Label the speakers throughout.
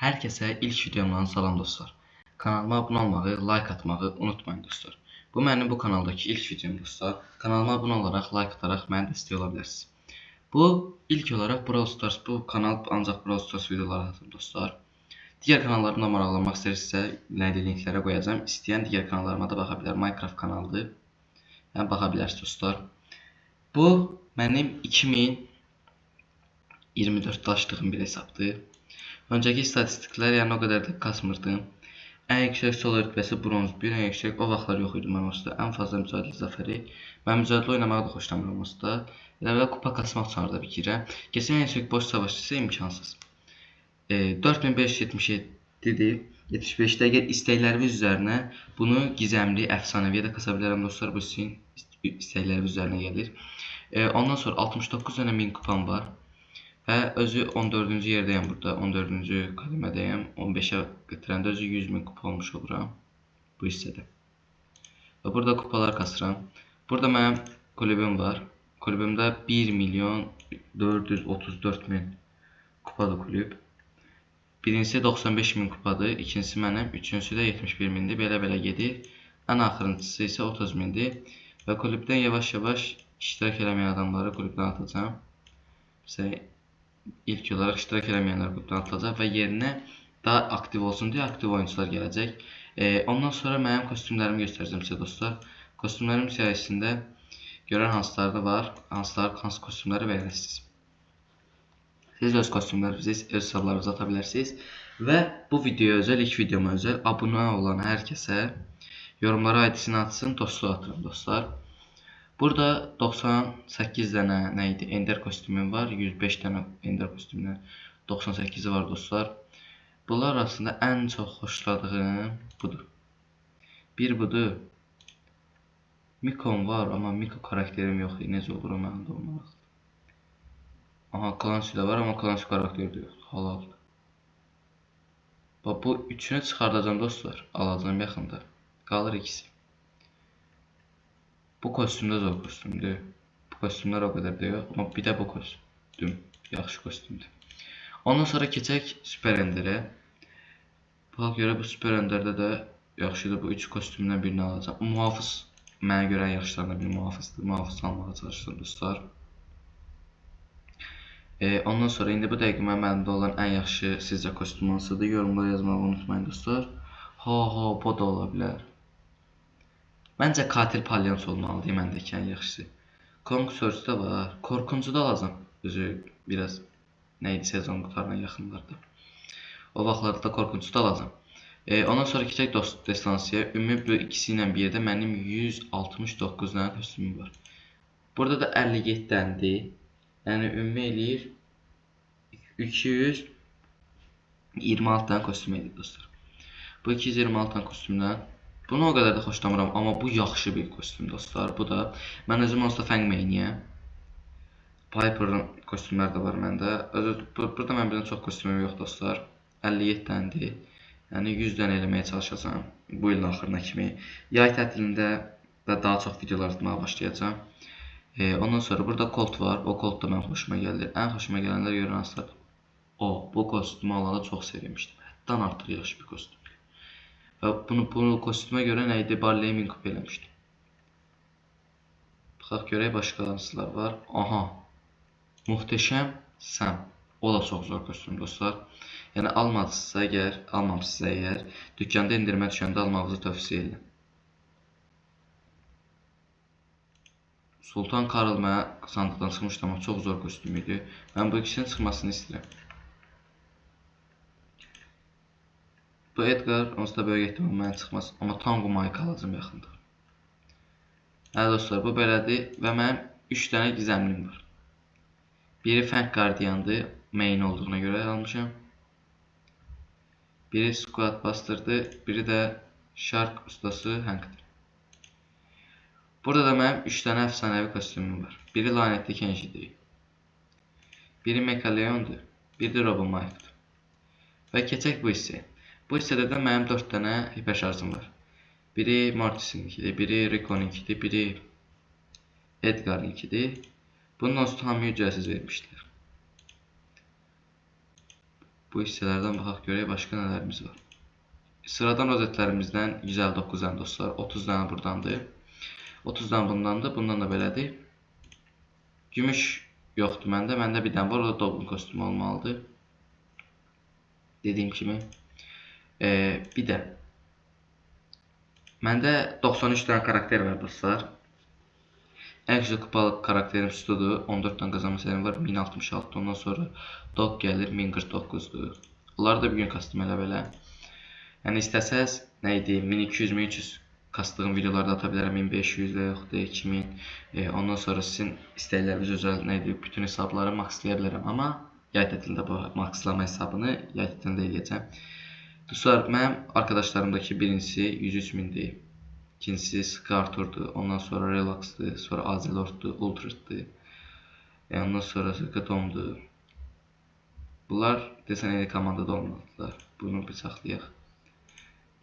Speaker 1: Hər kəsə ilk videomdan salam dostlar. Kanalıma abunə olmağı, like atmağı unutmayın dostlar. Bu mənim bu kanaldakı ilk videom dostlar. Kanalıma abunə olaraq, like ataraq məni dəstək ola bilərsiniz. Bu ilk olaraq Brawl Stars, bu kanal ancaq Brawl Stars videoları atır dostlar. Digər kanallarımda maraqlanmaq istəyirsinizsə, linklərə qoyacağam. İstəyən digər kanallarıma da baxa bilər. Minecraft kanalıdır. Yəni baxa bilərsiniz dostlar. Bu mənim 2024'də açdığım bir hesabdır. Öncəki istatistiklər yəni o qədər də kasmırdım. Ən yüksək solo rütbəsi bronz 1, ən yüksək o vaxtlar yox idi mənim olsa. Ən fazla mücadilə zəfəri. Mən mücadilə oynamağı da xoşlamıram olsa. Elə kupa kasmaq üçün arada bikirəm. Keçən ən yüksək boş savaşçısı imkansız. 4577-dir. 75-də əgər istəkləriniz üzərinə bunu gizəmli, əfsanəviyə də kasa bilərəm dostlar. Bu sizin istəkləriniz üzərinə gəlir. Ondan sonra 69 dənə 1000 kupam var. Və özü 14-cü yerdəyəm burada, 14-cü qədəmədəyəm, 15-ə götürəndə özü 100.000 kupa olmuş oluram bu hissədə. Və burada kupalar kasıram. Burada mənim kulübüm var. Kulübümdə 1.434.000 kupalı kulüb. Birincisi 95.000 kupadır, ikincisi mənim, üçüncüsü də 71.000'dir, belə gedir. Ən axırıncısı isə 30.000'dir. Və kulübdən yavaş-yavaş iştirak eləməyən adamları kulübdən atacağım. İlk olaraq iştirak eləməyənlər qrupdan atılacaq və yerinə daha aktiv olsun deyə aktiv oyuncular gələcək. Ondan sonra mənim kostyumlarımı göstərəcəm sizə dostlar. Kostyumlarım siyahısında görən hansıları var, hansı kostyumları bəyənirsiniz. Siz öz kostyumlarınızı, öz hesablarınızı ata bilərsiniz. Və bu videoya özəl, ilk videoma özəl abunə olan hər kəsə yorumlara ID-sini atsın, dostluq atıram dostlar. Burada 98 dənə nə idi? Ender kostyumum var. 105 dənə Ender kostyumlar. 98'i var dostlar. Bunlar arasında ən çox xoşladığım budur. Bir budur. Miko'm var amma Miko karakterim yox. Necə olur o məndə olmalıqdır. Aha, Clancy də var amma Clancy karakteri də yox. Halaldır. Bu üçünü çıxardacağım dostlar. Alacağım yaxında. Qalır ikisi. Bu kostyumda zor kostyumdur. Bu kostyumlar o qədər də yox. Amma bir də bu kostyum yaxşı kostyumdur. Ondan sonra keçək Super Ender'ə. Buna görə bu Super Ender'də də yaxşıdır. Bu 3 kostyumdan birini alacağım. Muhafız mənə görə yaxşılarından bir muhafızdır. Muhafız almağa çalışıram dostlar. Ondan sonra indi bu dəqiqə məndə olan ən yaxşı sizcə kostyum hansıdır? Yorumlara yazmağı unutmayın dostlar. Bu da ola bilər. Məncə katil palyans olmalıdır məndəki ən yaxşısı. Kong Surge'da var. Korkuncu da alacam. Özü biraz neydi sezon qutarına yaxınlarda. O vaxtlarda da korkuncu da alacam. Ondan sonra keçək dost destansiyaya. Ümumi bu ikisi ilə bir yerdə mənim 169 dənə kostyumum var. Burada da 57 dənədir. Yəni ümumi eləyir 226 dənə kostyum eləyir dostlar. Bu 226 dənə kostyumdan bunu o qədər də xoşlamıram, amma bu yaxşı bir kostyum dostlar. Bu da mən özüm onsuz Fang Main'iyəm. Piper'ın kostyumları da var məndə. Burada mən birdən çox kostyumum yox dostlar. 57 dənədir. Yəni 100 dənə eləməyə çalışacağam bu ilin axırına kimi. Yay tətilində də daha çox videolar atmağa başlayacağam. Ondan sonra burada Colt var. O Colt da mənim xoşuma gəlir. Ən xoşuma gələnlər görən hansılar. Bu kostyumu alanda çox sevinmişdim. Həddən artıq yaxşı bir kostyum. Və bunu kostyuma görə nə idi? Barley 1000 kupa eləmişdim. Baxaq görək başqa hansılar var. Aha. Muhteşəm Sam. O da çox zor kostyum dostlar. Yəni almamışsınızsa əgər, dükkanda indirmə düşəndə almağınızı tövsiyə edirəm. Sultan Karl mənə sandıqdan çıxmışdı, amma çox zor kostyum idi. Mən bu ikisinin çıxmasını istəyirəm. Bu Edgar, onsuz da böyük ehtimal mənə çıxmaz. Amma Tango Mike alacağım yaxında. Hə dostlar, bu belədir. Və mənim 3 dənə gizəmlim var. Biri Fang Guardian'dır. Main olduğuna görə almışam. Biri Squad Buster'dır. Biri də Shark ustası Hank'dır. Burada da mənim 3 dənə əfsanəvi kostyumum var. Biri lanetli Kenji'dir. Biri Mekaleon'dur. Biri də Robo Mike'dır. Və keçək bu hissəyə. Bu hissədə də mənim 4 dənə hiper şarjım var. Biri Mortis'inkidir, biri Rico'ninkidir, biri Edgar'inkidir. Bunun onsuz hamıya ücretsiz vermişler. Bu hissələrdən baxaq görək başqa nələrimiz var. Sıradan rozetlərimizdən 159 dənə dostlar, 30 dənə burdandır. 30 dənə bundandır, bundan da belədir. Gümüş yoxdur məndə, məndə bir dənə var, o da Doblin kostyumu olmalıdır. Dediyim kimi. Bir də məndə 93 dənə karakter var dostlar. Ən güclü kupalı karakterim Studur, 14 dənə qazanma sərim var, 1066. Ondan sonra Dog gəlir, 1049'dur. Bunları da bir gün kastım elə belə. Yəni istəsəz nə idi, 1200, 1300 kastığım videolarda ata bilərəm, 1500 və yaxud da 2000. Ondan sonra sizin istəkləriniz özəl nə idi, bütün hesabları makslaya bilərəm. Amma yay tətilində bu makslama hesabını yay tətilində eləyəcəm. Dostlar, mənim arkadaşlarımdakı birincisi 103.000'dir. İkincisi Sıkı Artur'dur. Ondan sonra Relax'dır. Sonra Azelord'dur, Ultra'dır. Ondan sonra Sıkı Tom'dur. Bunlar desən eyni komandada olmalıdırlar. Bunu bıçaqlayaq.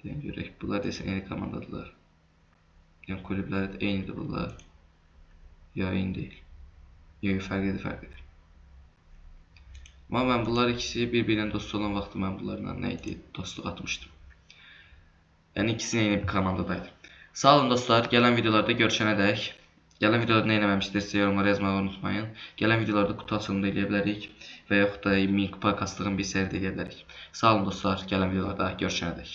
Speaker 1: Deyən görək, bunlar desən eyni komandadırlar. Yəni kulübləri də eynidir bunlar. Ya eyni deyil. Ya fərqlidir. Amma mən bunlar ikisi bir-birinin dostu olan vaxtı mən bunlarla nə idi, dostluq atmışdım. Yəni ikisinin eyni bir komandadaydı. Sağ olun dostlar, gələn videolarda görüşənədək. Gələn videolarda nə eləməmişdirsə yorumlara yazmağı unutmayın. Gələn videolarda kutu açılımı da eləyə bilərik və yaxud da 1000 kupa kastığım bir seri də eləyə bilərik. Sağ olun dostlar, gələn videolarda görüşənədək.